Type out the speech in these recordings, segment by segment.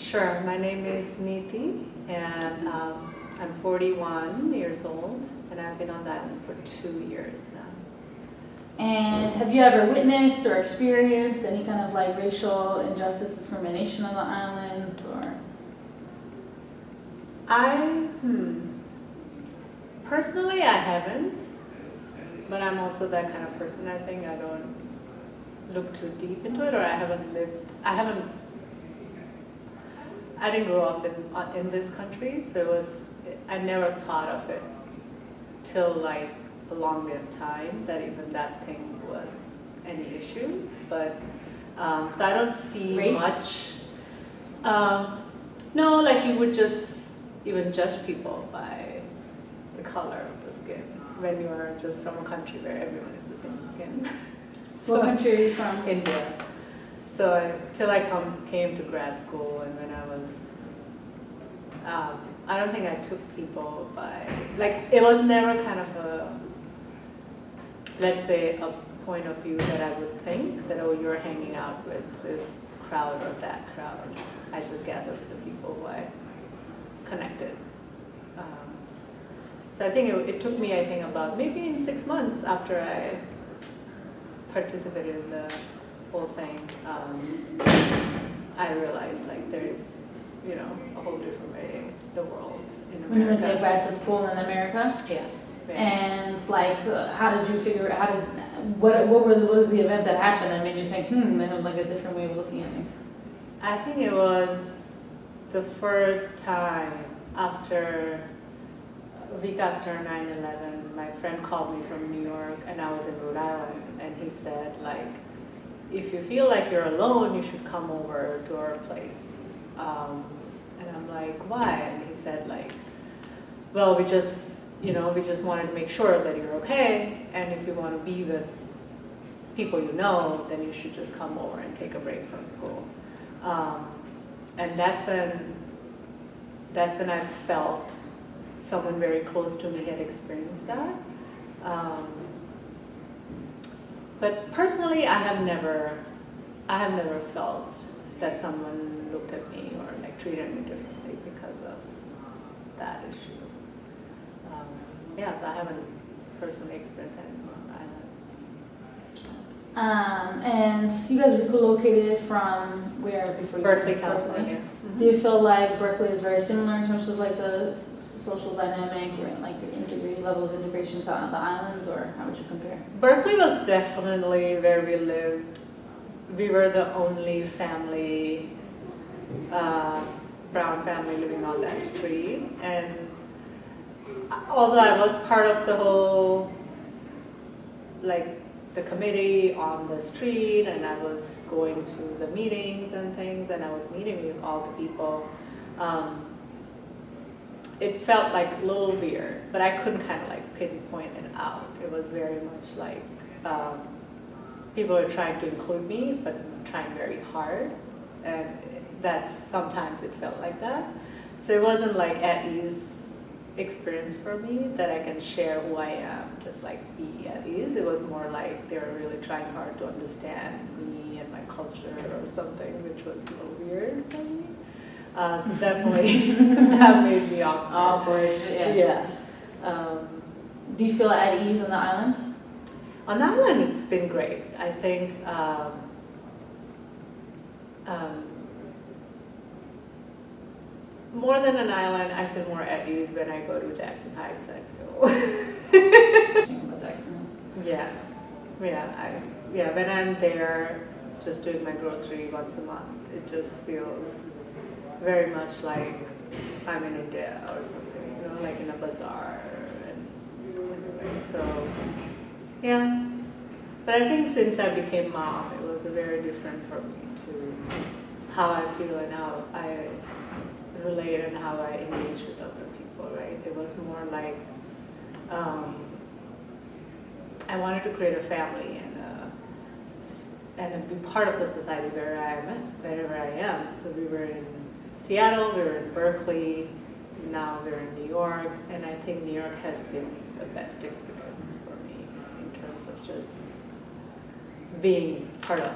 Sure. My name is Niti, and I'm 41 years old, and I've been on the island for 2 years now. And have you ever witnessed or experienced any kind of like racial injustice, discrimination on the island, or? Personally, I haven't, but I'm also that kind of person. I think I don't look too deep into it, or I didn't grow up in this country, so I never thought of it till like the longest time that even that thing was any issue. But so I don't see Race? much. No, like you would just even judge people by the color of the skin when you're just from a country where everyone is the same skin. What country are you from? India. So till I came to grad school, and when I was, I don't think I took people by, like, it was never kind of a, let's say, a point of view that I would think that, oh, you're hanging out with this crowd or that crowd. I just gathered with the people who I connected. So I think it took me, I think, about maybe in 6 months after I participated in the whole thing, I realized like there's, a whole different way the world in America. When you went to grad to school in America? Yeah. And like, how did you figure? What was the event that happened that made you think, they have like a different way of looking at things? I think it was the first time a week after 9/11, my friend called me from New York, and I was in Rhode Island, and he said, like, if you feel like you're alone, you should come over to our place. And I'm like, why? And he said, like, well, we just wanted to make sure that you're okay, and if you want to be with people you know, then you should just come over and take a break from school. And that's when I felt someone very close to me had experienced that. But personally, I have never felt that someone looked at me or like treated me differently because of that issue. So I haven't personally experienced anything on the island. And you guys were relocated from where before? Berkeley, California. Mm-hmm. Do you feel like Berkeley is very similar in terms of like the social dynamic or like your level of integration to the island, or how would you compare? Berkeley was definitely where we lived. We were the only family, brown family living on that street, and although I was part of the whole, like, the committee on the street, and I was going to the meetings and things, and I was meeting with all the people, it felt like a little weird, but I couldn't kind of like pinpoint it out. It was very much like people were trying to include me, but trying very hard, and sometimes it felt like that. So it wasn't like at ease experience for me that I can share who I am, just like be at ease. It was more like they were really trying hard to understand me and my culture or something, which was a little weird for me. So definitely that made me awkward. Yeah. Do you feel at ease on the island? On the island, it's been great. I think more than an island, I feel more at ease when I go to Jackson Heights, I feel. Yeah. When I'm there just doing my grocery once a month, it just feels very much like I'm in India or something, like in a bazaar. So, yeah. But I think since I became mom, it was very different for me to how I feel and how I relate and how I engage with other people, right? It was more like I wanted to create a family and be part of the society wherever I am. So we were in Seattle, we were in Berkeley, now we're in New York, and I think New York has been the best experience for me in terms of just being part of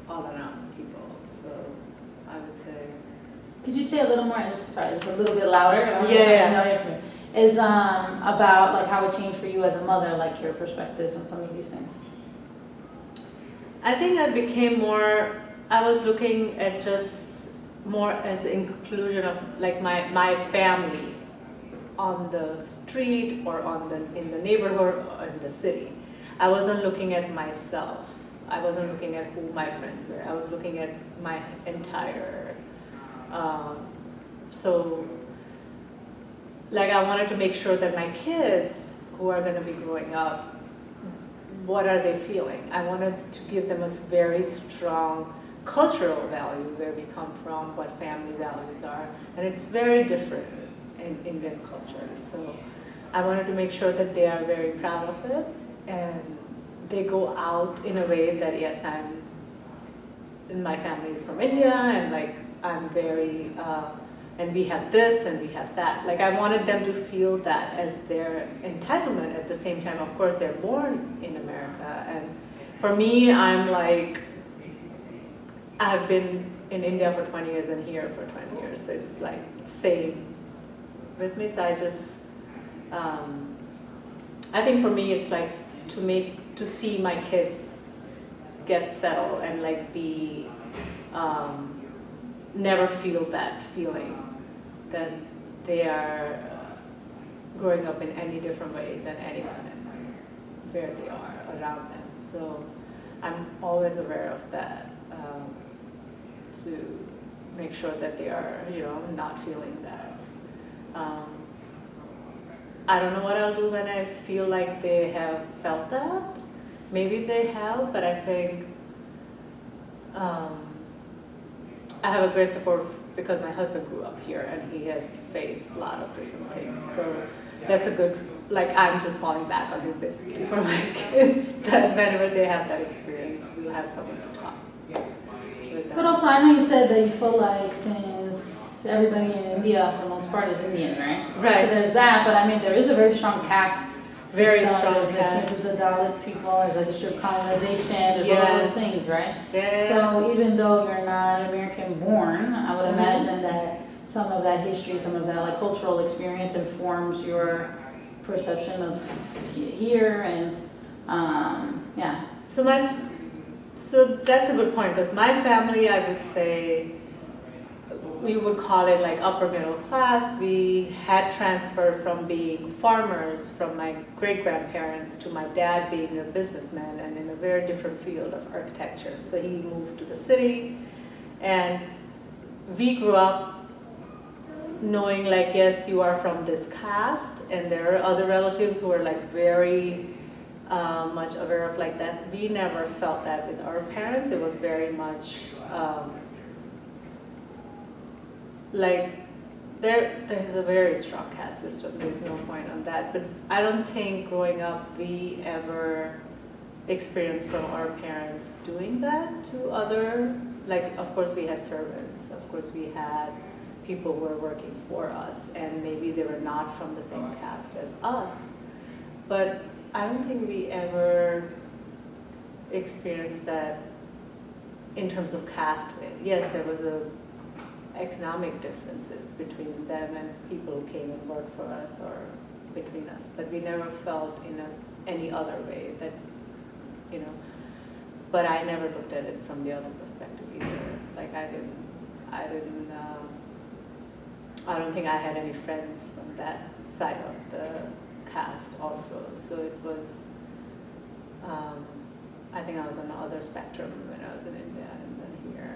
all around people. So I would say Could you say a little more, sorry, just a little bit louder? I wanna Yeah, make sure I yeah. know you're from- Is about like how it changed for you as a mother, like your perspectives on some of these things. I think I was looking at just more as the inclusion of like my family on the street or in the neighborhood or in the city. I wasn't looking at myself. I wasn't looking at who my friends were. I was looking at my entire, so like I wanted to make sure that my kids who are going to be growing up, what are they feeling? I wanted to give them a very strong cultural value, where we come from, what family values are, and it's very different in Indian culture. So I wanted to make sure that they are very proud of it, and they go out in a way that yes, my family is from India, and like I'm very, and we have this and we have that. Like I wanted them to feel that as their entitlement. At the same time, of course, they're born in America, and for me, I'm like, I've been in India for 20 years and here for 20 years. So it's like same with me. So I just, I think for me, it's like to see my kids get settled and like be, never feel that feeling that they are growing up in any different way than anyone and where they are around them. So I'm always aware of that, to make sure that they are, not feeling that. I don't know what I'll do when I feel like they have felt that. Maybe they have, but I think I have a great support because my husband grew up here and he has faced a lot of different things. So that's a good, like I'm just falling back on him basically for my kids, that whenever they have that experience, we'll have someone to talk with them. But also, I know you said that you feel like since everybody in India, for the most part, is Indian, right? Right. So there's that, but I mean, there is a very strong caste Very system. strong There's caste. the history of the Dalit people, there's a history of colonization, there's all Yes. those things, right? Yeah. So even though you're not American born, I would Mhm. imagine that some of that history, some of that like cultural experience informs your perception of here and yeah. So that's a good point, because my family, I would say, we would call it like upper middle class. We had transferred from being farmers from my great-grandparents to my dad being a businessman and in a very different field of architecture. So he moved to the city, and we grew up knowing like, yes, you are from this caste, and there are other relatives who are like very much aware of like that. We never felt that with our parents. It was very much like there's a very strong caste system. There's no point on that. But I don't think growing up we ever experienced from our parents doing that to other, like of course we had servants, of course we had people who were working for us, and maybe they were not from the same caste as us. But I don't think we ever experienced that in terms of caste. Yes, there was economic differences between them and people who came and worked for us or between us, but we never felt in any other way that, but I never looked at it from the other perspective either. Like I don't think I had any friends from that side of the caste also. So it was, I think I was on the other spectrum when I was in India and then here.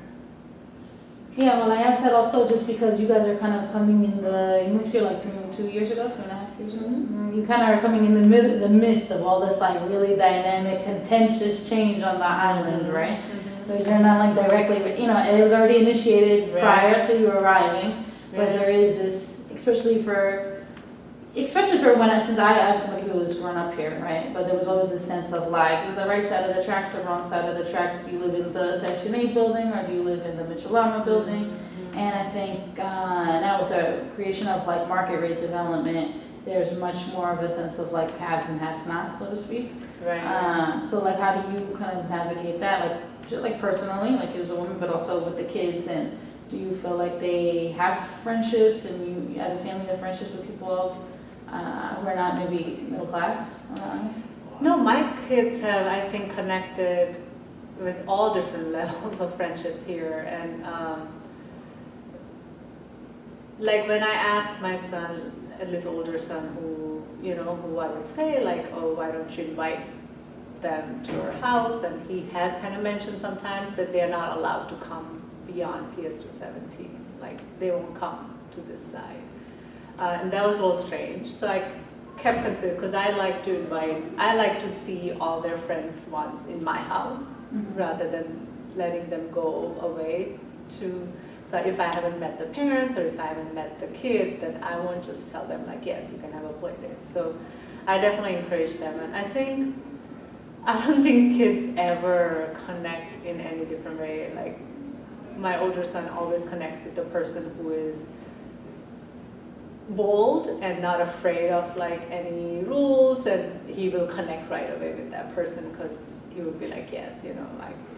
Yeah, well, I asked that also just because you guys are kind of coming in you moved here like 2 years ago, 2.5 years ago. Mm-hmm. You kind of are coming in the midst of all this like really dynamic, contentious change on the island, right? Mm-hmm. So you're not like directly, but it was already initiated Right. prior to you arriving. But Right. there is this, especially for since I am somebody who was grown up here, right? But there was always this sense of like the right side of the tracks, the wrong side of the tracks. Do you live in the Section 8 building or do you live in the Michelama building? Mm-hmm. And I think now with the creation of like market rate development, there's much more of a sense of like haves and have-nots, so to speak. Right. So like how do you kind of navigate that, like just like personally, like as a woman, but also with the kids and Do you feel like they have friendships, and you, as a family, have friendships with people of who are not maybe middle class on the island? No, my kids have, I think, connected with all different levels of friendships here. And like when I asked my son, at least older son, who I would say like, oh, why don't you invite them to our house? And he has kind of mentioned sometimes that they're not allowed to come beyond PS217. Like they won't come to this side. And that was a little strange. So I kept considering, because I like to see all their friends once in my house, rather than letting them go away to, so if I haven't met the parents or if I haven't met the kid, then I won't just tell them like, yes, you can have a play date. So I definitely encourage them. And I don't think kids ever connect in any different way. Like my older son always connects with the person who is bold and not afraid of like any rules, and he will connect right away with that person, because he will be like, yes,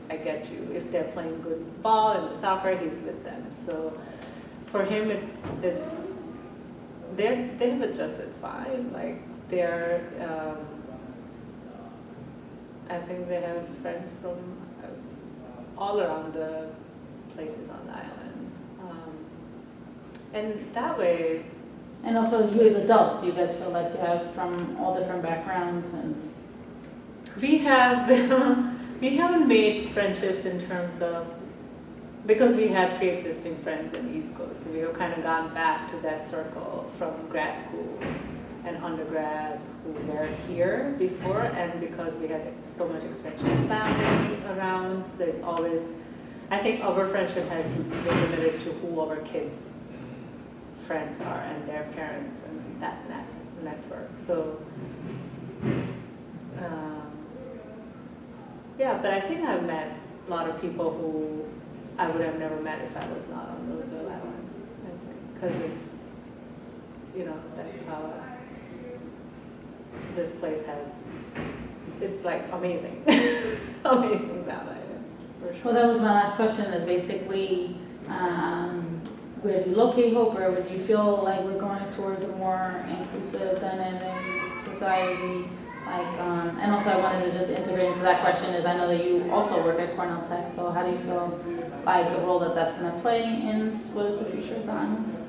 I get you. If they're playing good ball and the soccer, he's with them. So for him, they've adjusted fine. Like they're, I think they have friends from all around the places on the island, and that way. And also, as you as adults, do you guys feel like you have from all different backgrounds? And we have we haven't made friendships in terms of, because we had pre-existing friends in the East Coast, so we have kind of gone back to that circle from grad school and undergrad who were here before, and because we had so much extension family around, so there's always, I think our friendship has been limited to who our kids' friends are and their parents and that network. So yeah, but I think I've met a lot of people who I would have never met if I was not on Roosevelt Island, I think, because it's, that's how this place it's like amazing, amazing that island, for sure. well, that was my last question, is basically, where do you locate Hope, or would you feel like we're going towards a more inclusive, dynamic society? And also I wanted to just integrate into that question is, I know that you also work at Cornell Tech, so how do you feel like the role that's going to play in what is the future of the island?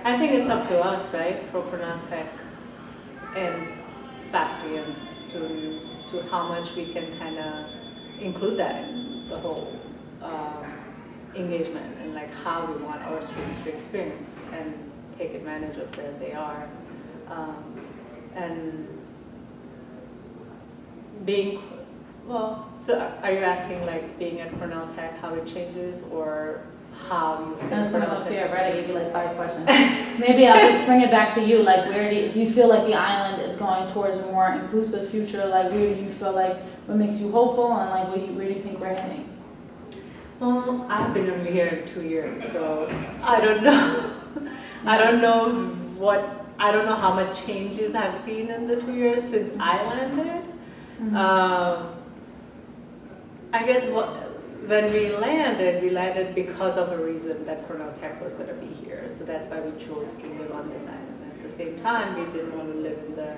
I think it's up to us, right, for Cornell Tech and faculty and students, to how much we can kind of include that in the whole engagement, and like how we want our students to experience and take advantage of where they are. And being, so are you asking like being at Cornell Tech, how it changes, or how you think Cornell Tech? Right, I gave you like 5 questions. Maybe I'll just bring it back to you. Like, where do you feel like the island is going towards a more inclusive future? Like, where do you feel like, what makes you hopeful, and like, where do you think we're heading? Well, I've been only here in 2 years, so I don't know. I don't know how much changes I've seen in the 2 years since I landed. I guess when we landed because of a reason that Cornell Tech was going to be here. So that's why we chose to live on this island. At the same time, we didn't want to live in the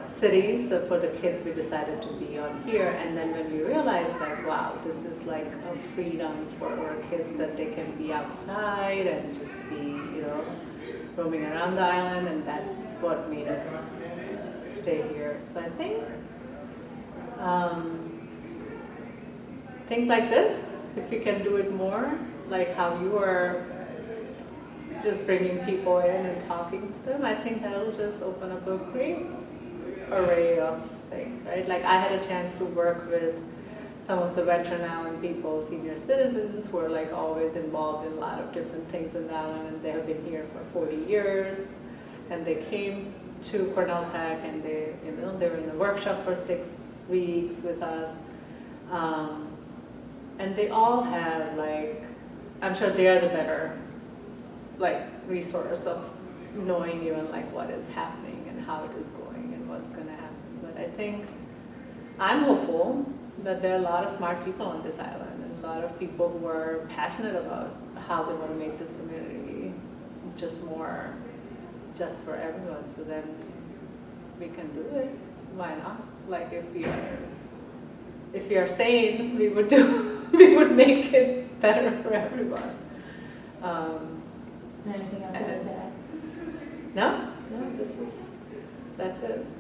cities. So for the kids, we decided to be on here. And then when we realized, like, wow, this is like a freedom for our kids, that they can be outside and just be, roaming around the island. And that's what made us stay here. So I think things like this, if we can do it more, like how you are just bringing people in and talking to them, I think that'll just open up a great array of things, right? Like I had a chance to work with some of the veteran island people, senior citizens, who are like always involved in a lot of different things in the island, and they have been here for 40 years, and they came to Cornell Tech, and they were in the workshop for 6 weeks with us. And they all have like, I'm sure they are the better like resource of knowing even like what is happening and how it is going and what's going to happen. But I think I'm hopeful that there are a lot of smart people on this island, and a lot of people who are passionate about how they want to make this community just more, just for everyone. So then we can do it. Why not? Like if you're sane, we would we would make it better for everyone. Anything else you'd like to add? No, that's it.